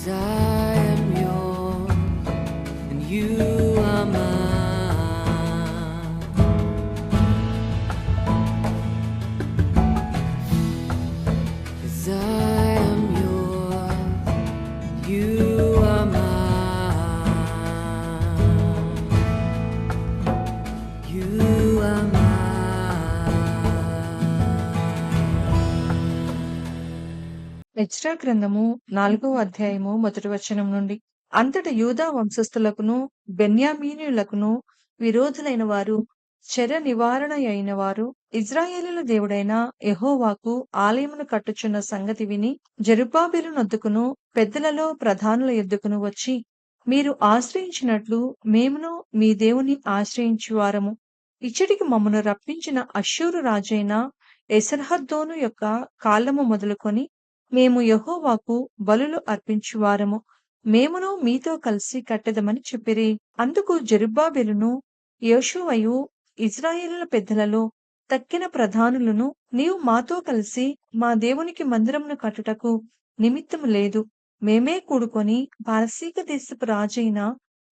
'Cause I am yours and you are mine. 'Cause I am yours, you are mine. You are mine. Ezra గ్రంథము 4వ అధ్యాయము మొదటి వచనం నుండి. అంతట యూదా వంశస్థులకును బెన్యామీనీయులకును విరోధులైన వారు, చెర నివారణ అయిన వారు, ఇజ్రాయేలీల దేవుడైన యెహోవాకు ఆలయమును కట్టుచున్న సంగతి విని జెరుబ్బాబెలునొద్దకును పెద్దలలో ప్రధానుల యొద్దకును వచ్చి, మీరు ఆశ్రయించినట్లు మేమును మీ దేవుని ఆశ్రయించువారము. ఇచ్చటికి మమ్మను రప్పించిన అష్షూరు రాజైన ఎసర్హద్దోను యొక్క కాలము మొదలుకొని మేము యెహోవాకు బలులు అర్పించువారము. మేమును మీతో కలిసి కట్టెదమని చెప్పిరి. అందుకు జెరుబ్బాబెలును యోషువయు ఇశ్రాయేలీయుల పెద్దలలో తక్కిన ప్రధానులను, నీవు మాతో కలిసి మా దేవునికి మందిరమును కట్టుటకు నిమిత్తము లేదు. మేమే కూడుకొని పారసీక దేశపు రాజైన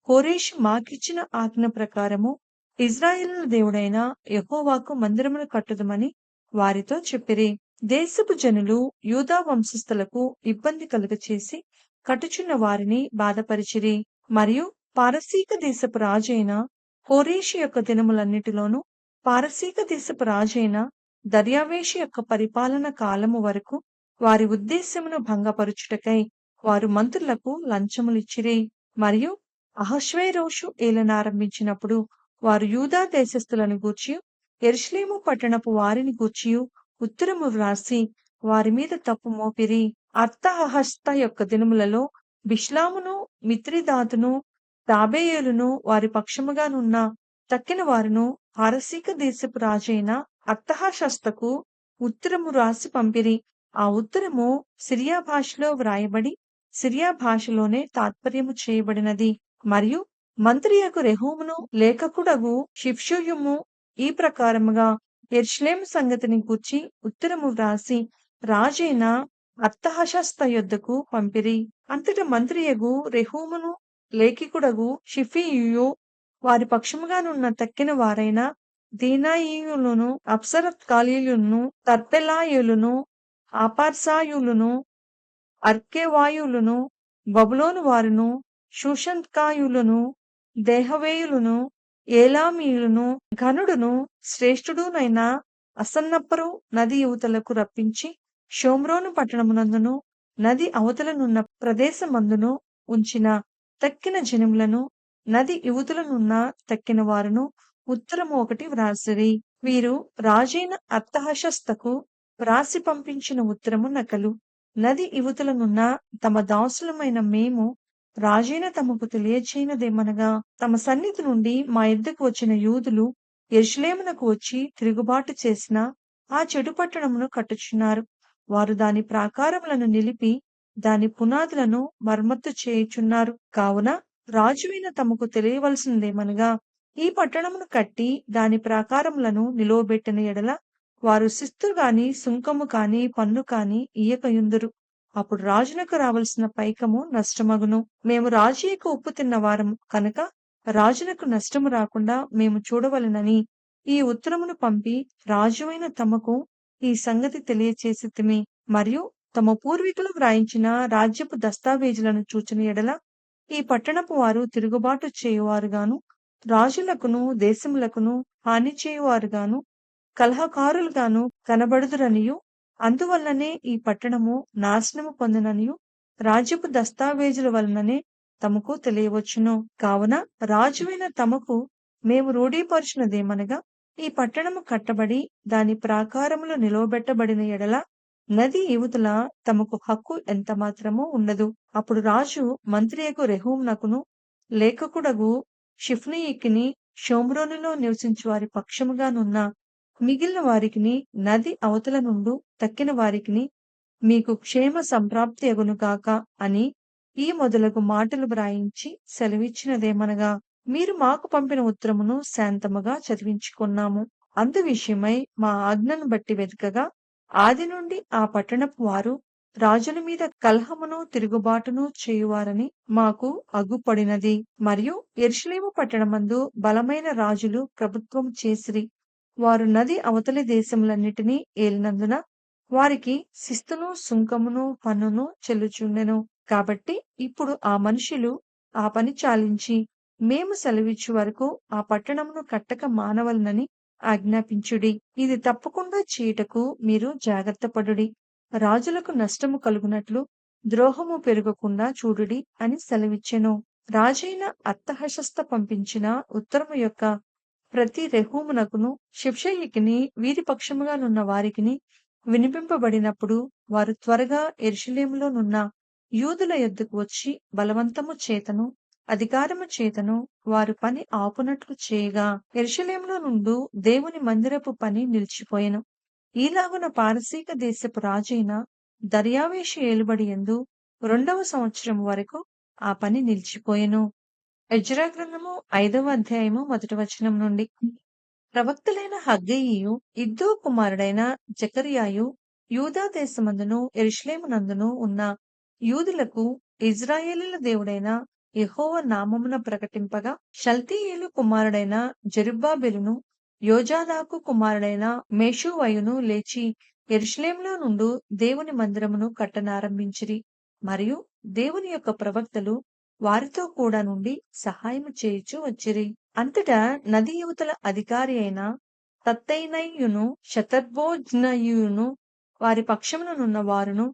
కోరెషు మాకిచ్చిన ఆజ్ఞ ప్రకారము ఇశ్రాయేలీయుల దేవుడైన యెహోవాకు మందిరమును కట్టుదమని వారితో చెప్పిరి. దేశపు జనులు యూదా వంశస్థులకు ఇబ్బంది కలుగచేసి కట్టుచున్న వారిని బాధపరిచిరి. మరియు పారసీక దేశపు రాజైన కోరెషు యొక్క దినములన్నిటిలోనూ పారసీక దేశపు రాజైన దర్యావేషు యొక్క పరిపాలన కాలము వరకు వారి ఉద్దేశ్యమును భంగపరుచుటకై వారు మంత్రులకు లంచములిచ్చిరి. మరియు అహష్వేరోషు ఏలనారంభించినప్పుడు వారు యూదా దేశస్థులను గూర్చి యెరూషలేము పట్టణపు వారిని గూర్చియు ఉత్తరము వ్రాసి వారి మీద తప్పు మోపిరి. అర్తహషస్త యొక్క దినములలో బిష్లామును మిత్రిదాతును తాబేయేలును వారి పక్షముగానున్న తక్కిన వారును పారసీక దేశపు రాజైన అర్తహషస్తకు ఉత్తరము రాసి పంపిరి. ఆ ఉత్తరము సిరియా భాషలో వ్రాయబడి సిరియా భాషలోనే తాత్పర్యము చేయబడినది. మరియు మంత్రియగు రెహూమును లేఖకుడగు షిప్షుయుము ఈ ప్రకారముగా యెరూషలేము సంగతిని గూర్చి ఉత్తరము వ్రాసి రాజైన అర్తహషస్త యొద్దకు పంపిరి. అంతట మంత్రియగు రెహూమును లేఖికుడగు షిఫీయుయు వారి పక్షముగానున్న తక్కిన వారైన దీనాయియులను అప్సరత్కాలీయులను తర్పెలాయులను ఆపార్సాయులను అర్కెవాయులను బబులోను వారును షూషంత్కాయులను దేహవేయులను ఏలామీయులను ఘనుడును శ్రేష్ఠుడునైన అసన్నప్పరు నది యువతలకు రప్పించి షోమ్రోను పట్టణమునందును నది అవతలనున్న ప్రదేశమందును ఉంచిన తక్కిన జనములను నది యువతలనున్న తక్కిన వారును ఉత్తరము ఒకటి వ్రాసిరి. వీరు రాజైన అర్తహషస్తకు వ్రాసి పంపించిన ఉత్తరము నకలు. నది యువతలనున్న తమ దాసులమైన మేము రాజైన తమకు తెలియచేయనదేమనగా, తమ సన్నిధి నుండి మా యొద్దకు వచ్చిన యూదులు యెరూషలేమునకు వచ్చి తిరుగుబాటు చేసిన ఆ చెడు పట్టణమును కట్టుచున్నారు. వారు దాని ప్రాకారములను నిలిపి దాని పునాదులను మరమ్మత్తు చేయుచున్నారు. కావున రాజువైన తమకు తెలియవలసినదేమనగా, ఈ పట్టణమును కట్టి దాని ప్రాకారములను నిలువబెట్టిన ఎడల వారు శిస్తు గాని సుంకము కాని పన్ను కాని ఇయ్యకయుందురు. అప్పుడు రాజునకు రావలసిన పైకము నష్టమగును. మేము రాజు యొక్క ఉప్పు తిన్నవారము కనుక రాజునకు నష్టము రాకుండా మేము చూడవలెనని ఈ ఉత్తరమును పంపి రాజువైన తమకు ఈ సంగతి తెలియచేసితిమి. మరియు తమ పూర్వీకులు వ్రాయించిన రాజ్యపు దస్తావేజులను చూచిన ఎడల ఈ పట్టణపు వారు తిరుగుబాటు చేయువారుగాను, రాజులకును దేశములకును హాని చేయువారుగాను, కలహకారులుగాను కనబడుదురనియు, అందువల్లనే ఈ పట్టణము నాశనము పొందిననియు రాజ్యపు దస్తావేజుల వలననే తమకు తెలియవచ్చును. కావున రాజువైన తమకు మేము రూఢీపరచునదేమనగా, ఈ పట్టణము కట్టబడి దాని ప్రాకారములు నిలవబెట్టబడిన ఎడల నది యువతల తమకు హక్కు ఎంత మాత్రమూ ఉండదు. అప్పుడు రాజు మంత్రియగు రెహూమునకును లేఖకుడగు షిఫ్నీయికిని షోమ్రోనులో నివసించు వారి పక్షముగానున్న మిగిలిన వారికిని నది అవతల నుండు తక్కిన వారికిని మీకు క్షేమ సంప్రాప్తి అగునుగాక అని ఈ మొదలగు మాటలు వ్రాయించి సెలవిచ్చినదేమనగా, మీరు మాకు పంపిన ఉత్తరమును శాంతముగా చదివించుకున్నాము. అందు విషయమై మా ఆజ్ఞను బట్టి వెతకగా ఆది నుండి ఆ పట్టణపు వారు రాజుల మీద కలహమును తిరుగుబాటును చేయువారని మాకు అగ్గుపడినది. మరియు యెరూషలేము పట్టణమందు బలమైన రాజులు ప్రభుత్వం చేసిరి. వారు నది అవతలి దేశములన్నిటినీ ఏలినందున వారికి శిస్తును సుంకమును పన్నును చెల్లుచుండెను. కాబట్టి ఇప్పుడు ఆ మనుషులు ఆ పని చాలించి మేము సెలవిచ్చు వరకు ఆ పట్టణమును కట్టక మానవలనని ఆజ్ఞాపించుడి. ఇది తప్పకుండా చేయుటకు మీరు జాగ్రత్తపడుడి. రాజులకు నష్టము కలుగునట్లు ద్రోహము పెరగకుండా చూడుడి అని సెలవిచ్చెను. రాజైన అర్తహషస్త పంపించిన ఉత్తరము యొక్క ప్రతి రెహూమునకును షిప్షయికిని వీరి పక్షముగానున్న వారికిని వినిపింపబడినప్పుడు వారు త్వరగా యెరూషలేములో నున్న యూదుల యొద్దకు వచ్చి బలవంతము చేతను అధికారము చేతను వారు పని ఆపునట్లు చేయగా యెరూషలేములో నుండు దేవుని మందిరపు పని నిలిచిపోయెను. ఈలాగున పారసీక దేశపు రాజైన దర్యావేషు ఏలుబడి యందు 2వ సంవత్సరం వరకు ఆ పని నిలిచిపోయెను. ఎజ్రా గ్రంథము 5వ అధ్యాయము 1వ వచనం నుండి. ప్రవక్తలైన హగ్గయియు ఇద్దో కుమారుడైన జకర్యాయు యూదా దేశమందును యెరూషలేమునందును ఉన్న యూదులకు ఇజ్రాయేలీల దేవుడైన యెహోవా నామమున ప్రకటింపగా షల్తీయేలు కుమారుడైన జెరుబ్బాబెలును యోజాదాకు కుమారుడైన మేషూవయును లేచి యెరూషలేములో నుండు దేవుని మందిరమును కట్టనారంభించిరి. మరియు దేవుని యొక్క ప్రవక్తలు వారితో కూడా నుండి సహాయము చేయుచు వచ్చిరి. అంతటా నది యువతల అధికారి అయిన తత్తెనయ్యును షతర్బోజ్నయును వారి పక్షముననున్న వారును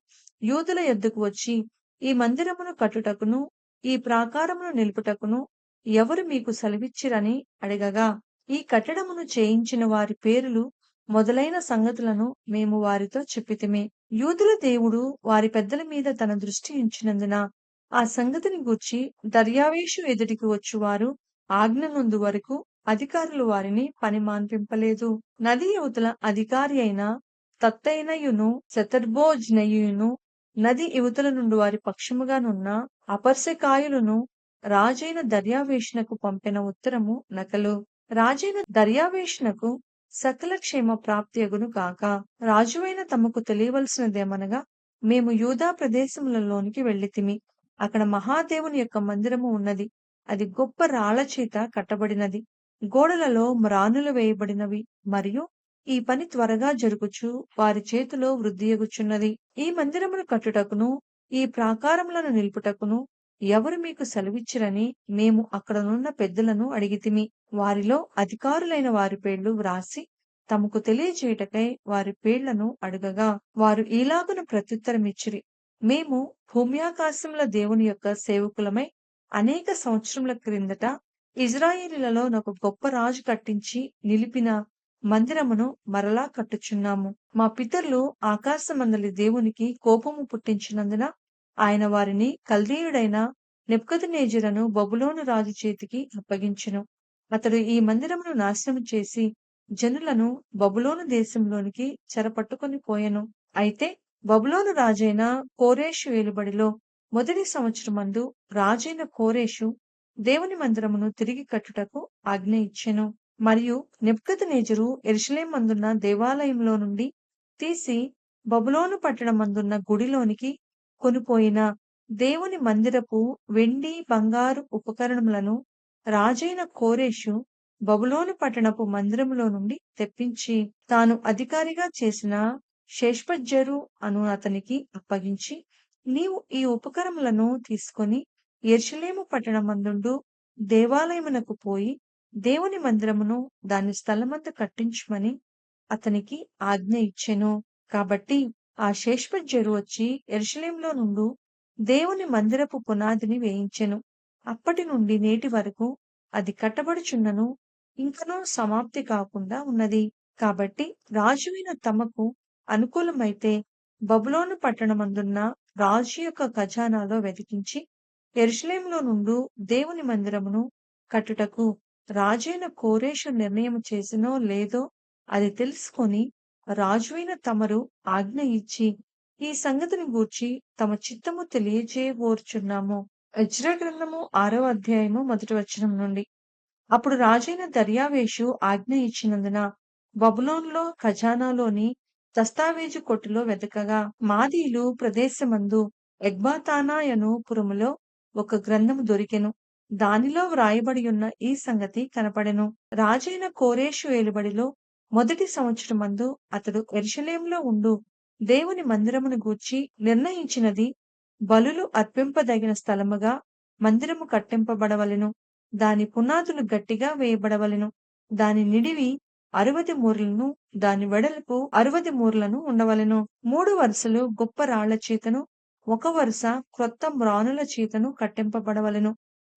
యూదుల యొద్దకు వచ్చి ఈ మందిరమును కట్టుటకును ఈ ప్రాకారమును నిలుపుటకును ఎవరు మీకు సెలవిచ్చిరని అడగగా ఈ కట్టడమును చేయించిన వారి పేరులు మొదలైన సంగతులను మేము వారితో చెప్పితిమి. యూదుల దేవుడు వారి పెద్దల మీద తన దృష్టి ఉంచినందున ఆ సంగతిని గూర్చి దర్యావేషు ఎదుటికి వచ్చువారు ఆజ్ఞ నొందు వరకు అధికారులు వారిని పని మాన్పింపలేదు. నది యువతల అధికారి అయిన తత్తెనయును శతర్బోజ్నయును నది యువతల నుండి వారి పక్షముగానున్న అపర్సకాయులను రాజైన దర్యావేషునకు పంపిన ఉత్తరము నకలు. రాజైన దర్యావేషునకు సకల క్షేమ ప్రాప్తియగును కాక. రాజువైన తమకు తెలియవలసినదేమనగా మేము యూదా ప్రదేశములలోనికి వెళ్ళితిమి. అక్కడ మహాదేవుని యొక్క మందిరము ఉన్నది. అది గొప్ప రాళ్ల చేత కట్టబడినది. గోడలలో మ్రానులు వేయబడినవి మరియు ఈ పని త్వరగా జరుగుచు వారి చేతిలో వృద్ధియగుచున్నది. ఈ మందిరమును కట్టుటకును ఈ ప్రాకారములను నిలుపుటకును ఎవరు మీకు సెలవిచ్చిరని మేము అక్కడనున్న పెద్దలను అడిగితిమి. వారిలో అధికారులైన వారి పేర్లు వ్రాసి తమకు తెలియజేయుటకై వారి పేర్లను అడగగా వారు ఈలాగున ప్రత్యుత్తరమిచ్చిరి. మేము భూమ్యాకాశముల దేవుని యొక్క సేవకులమై అనేక సంవత్సరముల క్రిందట ఇజ్రాయేలీలలో ఒక గొప్ప రాజు కట్టించి నిలిపిన మందిరమును మరలా కట్టుచున్నాము. మా పితరులు ఆకాశమందలి దేవునికి కోపము పుట్టించినందున ఆయన వారిని కల్దీయుడైన నెబుకద్నెజరును బబులోను రాజు చేతికి అప్పగించెను. అతడు ఈ మందిరమును నాశనము చేసి జనులను బబులోను దేశంలోనికి చెరపట్టుకొని పోయెను. అయితే బబులోను రాజైన కోరేషు ఏలుబడిలో మొదటి సంవత్సరమందు రాజైన కోరేషు దేవుని మందిరమును తిరిగి కట్టుటకు ఆజ్ఞ ఇచ్చెను. మరియు నెబుకద్నెజరు యెరూషలేమందున్న దేవాలయంలో నుండి తీసి బబులోను పట్టణమందున్న గుడిలోనికి కొనిపోయిన దేవుని మందిరపు వెండి బంగారు ఉపకరణములను రాజైన కోరేషు బబులోను పట్టణపు మందిరములో నుండి తెప్పించి తాను అధికారిగా చేసిన షేష్బజ్జరు అను అతనికి అప్పగించి, నీవు ఈ ఉపకరణములను తీసుకొని యెరూషలేము పట్టణమందుండు దేవాలయమునకు పోయి దేవుని మందిరమును దాని స్థలమందు కట్టించుమని అతనికి ఆజ్ఞ ఇచ్చెను. కాబట్టి ఆ షేష్బజ్జరు వచ్చి యెరూషలేములో నుండు దేవుని మందిరపు పునాదిని వేయించెను. అప్పటి నుండి నేటి వరకు అది కట్టబడుచున్నను ఇంకనూ సమాప్తి కాకుండా ఉన్నది. కాబట్టి రాజువైన తమకు అనుకూలమైతే బబులోను పట్టణమందున్న రాజు యొక్క ఖజానాలో వెతికించి యెరూషలేములో నుండు దేవుని మందిరమును కట్టుటకు రాజైన కోరేషు నిర్ణయం చేసినో లేదో అది తెలుసుకొని రాజువైన తమరు ఆజ్ఞ ఇచ్చి ఈ సంగతిని గూర్చి తమ చిత్తము తెలియజేయగోరుచున్నాము. ఎజ్రా గ్రంథము 6వ అధ్యాయము 1వ వచనం నుండి. అప్పుడు రాజైన దర్యావేషు ఆజ్ఞ ఇచ్చినందున బబులోనులో ఖజానాలోని దస్తావేజు కొట్టులో వెతకగా మాదీలు ప్రదేశమందు ఎగ్బాతానాయను పురములో ఒక గ్రంథము దొరికెను. దానిలో వ్రాయబడి ఉన్న ఈ సంగతి కనపడెను. రాజైన కోరేషు ఏలుబడిలో మొదటి సంవత్సరమందు అతడు యెరూషలేములో ఉండు దేవుని మందిరమును గూర్చి నిర్ణయించినది బలులు అర్పింపదగిన స్థలముగా మందిరము కట్టింపబడవలెను. దాని పునాదులు గట్టిగా వేయబడవలెను. దాని నిడివి 60 మూరలను, దాని వెడల్పు 60 మూరలను ఉండవలెను. 3 వరుసలు గొప్ప రాళ్ల చేతను, ఒక వరుస క్రొత్త మ్రానుల చేతను కట్టింపబడవలెను.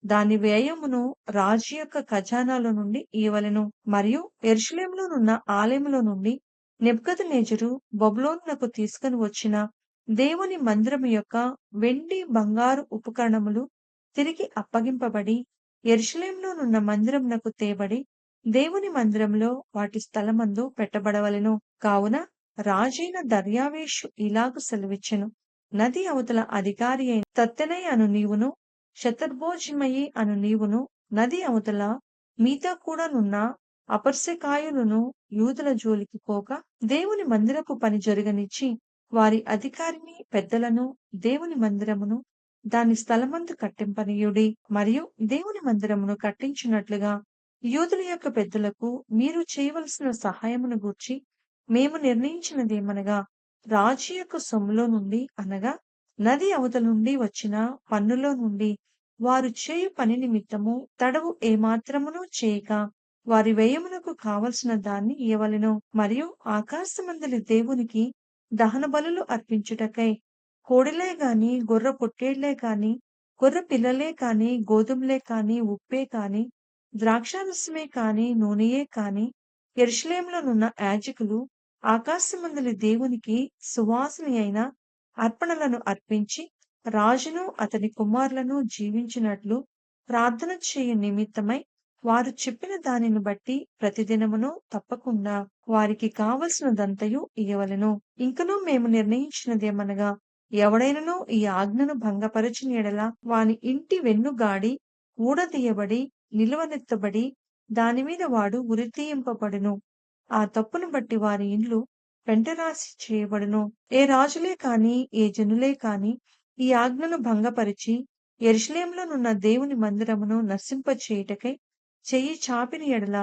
దాని వ్యయమును రాజు యొక్క ఖజానాలో నుండి ఇయ్యవలెను. మరియు యెరూషలేములోనున్న ఆలయములో నుండి నెబుకద్నెజరు బబులోనునకు తీసుకొని వచ్చిన దేవుని మందిరము యొక్క వెండి, బంగారు ఉపకరణములు తిరిగి అప్పగింపబడి యెరూషలేములోనున్న మందిరమునకు తేబడి దేవుని మందిరంలో వాటి స్థలమందు పెట్టబడవలెను. కావున రాజైన దర్యావేషు ఇలాగు సెలవిచ్చెను. నది అవతల అధికారి అయిన తత్తెనై అను నీవును, శతర్బోజిమయి అను నీవును, నది అవతల మీతో కూడానున్న అపర్సెకాయులను యూదుల జోలికి పోక దేవుని మందిరపు పని జరగనిచ్చి వారి అధికారిని పెద్దలను దేవుని మందిరమును దాని స్థలమందు కట్టింపనీయుడి. మరియు దేవుని మందిరమును కట్టించినట్లుగా యూదుల యొక్క పెద్దలకు మీరు చేయవలసిన సహాయమును గూర్చి మేము నిర్ణయించినదేమనగా, రాజు యొక్క సొమ్ములో నుండి అనగా నది అవతల నుండి వచ్చిన పన్నులో నుండి వారు చేయు పని నిమిత్తము తడవు ఏమాత్రమును చేయక వారి వ్యయమునకు కావలసిన దాన్ని ఇయ్యవలెను. మరియు ఆకాశమందలి దేవునికి దహన బలులు అర్పించుటకై కోడెలే గాని, గొర్రె పొట్టేళ్లే కాని, గొర్రె పిల్లలే కాని, గోధుమలే కాని, ఉప్పే కాని, ద్రాక్షారసమే కాని, నూనెయే కాని యెరూషలేములోనున్న యాజకులు ఆకాశమందలి దేవునికి సువాసన అయిన అర్పణలను అర్పించి రాజును అతని కుమారులను జీవించినట్లు ప్రార్థన చేయు నిమిత్తమై వారు చెప్పిన దానిని బట్టి ప్రతిదినమును తప్పకుండా వారికి కావలసినదంతయు ఇయ్యవలెను. ఇంకనూ మేము నిర్ణయించినదేమనగా, ఎవడైనను ఈ ఆజ్ఞను భంగపరచిన ఎడల వాని ఇంటి వెన్నుగాడి ఊడదీయబడి నిలువనెత్తబడి దానిమీద వాడు ఉరితీయింపబడును. ఆ తప్పును బట్టి వారి ఇండ్లు పెంటరాసి చేయబడును. ఏ రాజులే కాని, ఏ జనులే కాని ఈ ఆజ్ఞను భంగపరిచి యెరూషలేములోనున్న దేవుని మందిరమును నశింపచేయుటకై చెయ్యి చాపిన ఎడల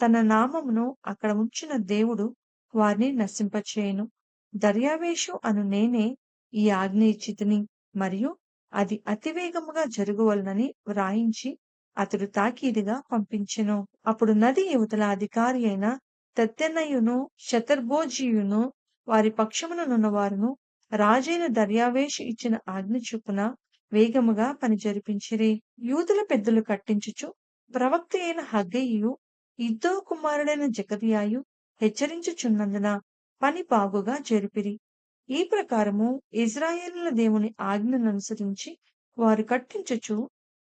తన నామమును అక్కడ ఉంచిన దేవుడు వారిని నశింపచేయును. దర్యావేషు అను నేనే ఈ ఆజ్ఞ ఇచ్చితిని, మరియు అది అతివేగముగా జరుగువలనని వ్రాయించి అతడు తాకీదుగా పంపించెను. అప్పుడు నది యువతల అధికారి అయిన తత్తెనయును, శతర్బోజీయును వారి పక్షముననున్న వారును రాజైన దర్యావేషు ఇచ్చిన ఆజ్ఞ చొప్పున వేగముగా పని జరిపించిరి. యూదుల పెద్దలు కట్టించుచు ప్రవక్త అయిన హగ్గయియు, ఇద్దో కుమారుడైన జెకర్యాయు హెచ్చరించుచున్నందున పని బాగుగా జరిపిరి. ఈ ప్రకారము ఇజ్రాయేలుల దేవుని ఆజ్ఞననుసరించి వారు కట్టించుచు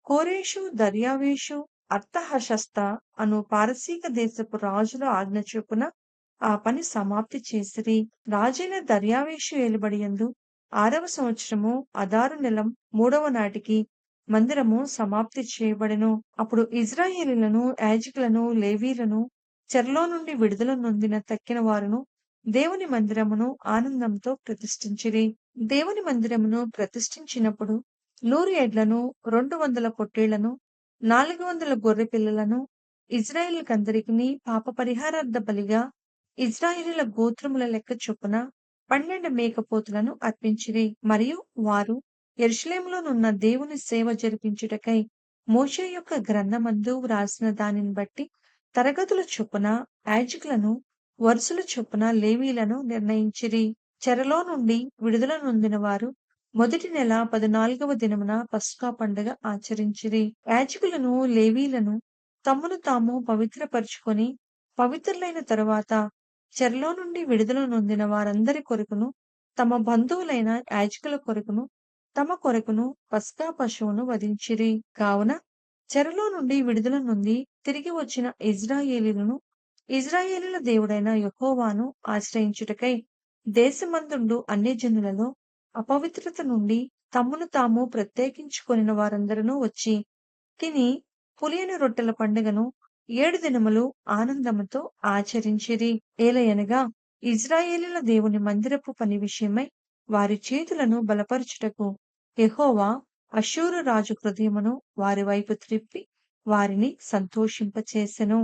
కోరేషు, దర్యావేషు, అర్తహషస్త అను పారసీక దేశపు రాజుల ఆజ్ఞ చొప్పున ఆ పని సమాప్తి చేసిరి. రాజైన దర్యావేషు ఏలుబడియందు 6వ సంవత్సరము అదారు నెల 3వ నాటికి మందిరము సమాప్తి చేయబడెను. అప్పుడు ఇజ్రాయేలీలను, యాజకులను, లేవీలను చెరలో నుండి విడుదల నొందిన తక్కిన వారును దేవుని మందిరమును ఆనందంతో ప్రతిష్ఠించిరి. దేవుని మందిరమును ప్రతిష్ఠించినప్పుడు 100 ఎడ్లను, 200 పొట్టేళ్లను, 400 గొర్రె పిల్లలను ఇజ్రాయేలుకందరికిని పాప పరిహారార్థ బలిగా ఇజ్రాయేలీల గోత్రముల లెక్క చొప్పున 12 మేకపోతులను అర్పించిరి. మరియు వారు యెరూషలేములోనున్న దేవుని సేవ జరిపించుటకై మోషే యొక్క గ్రంథమందు వ్రాసిన దానిని బట్టి తరగతుల చొప్పున యాజకులను, వరుసల చొప్పున లేవీలను నిర్ణయించిరి. చెరలో నుండి విడుదల నొందిన వారు మొదటి నెల 14వ దినమున పస్కా పండుగ ఆచరించిరి. యాజకులను, లేవీలను తమ్మును తాము పవిత్రపరచుకొని పవిత్రులైన తరువాత చెరలో నుండి విడుదల నొందిన వారందరి కొరకును, తమ బంధువులైన యాజకుల కొరకును, తమ కొరకును పస్కా పశువును వధించిరి. కావున చెరలో నుండి విడుదల నొంది తిరిగి వచ్చిన ఇజ్రాయేలీలను ఇజ్రాయేలీల దేవుడైన యెహోవాను ఆశ్రయించుటకై దేశమందుండు అన్యజనులలో అపవిత్రత నుండి తమ్మును తాము ప్రత్యేకించుకొనిన వారందరూ వచ్చి తిని పులియని రొట్టెల పండుగను 7 దినములు ఆనందముతో ఆచరించిరి. ఏలయనగా ఇజ్రాయేలీల దేవుని మందిరపు పని విషయమై వారి చేతులను బలపరచుటకు యెహోవా అష్షూరు రాజు హృదయమును వారి వైపు త్రిప్పి వారిని సంతోషింపచేసెను.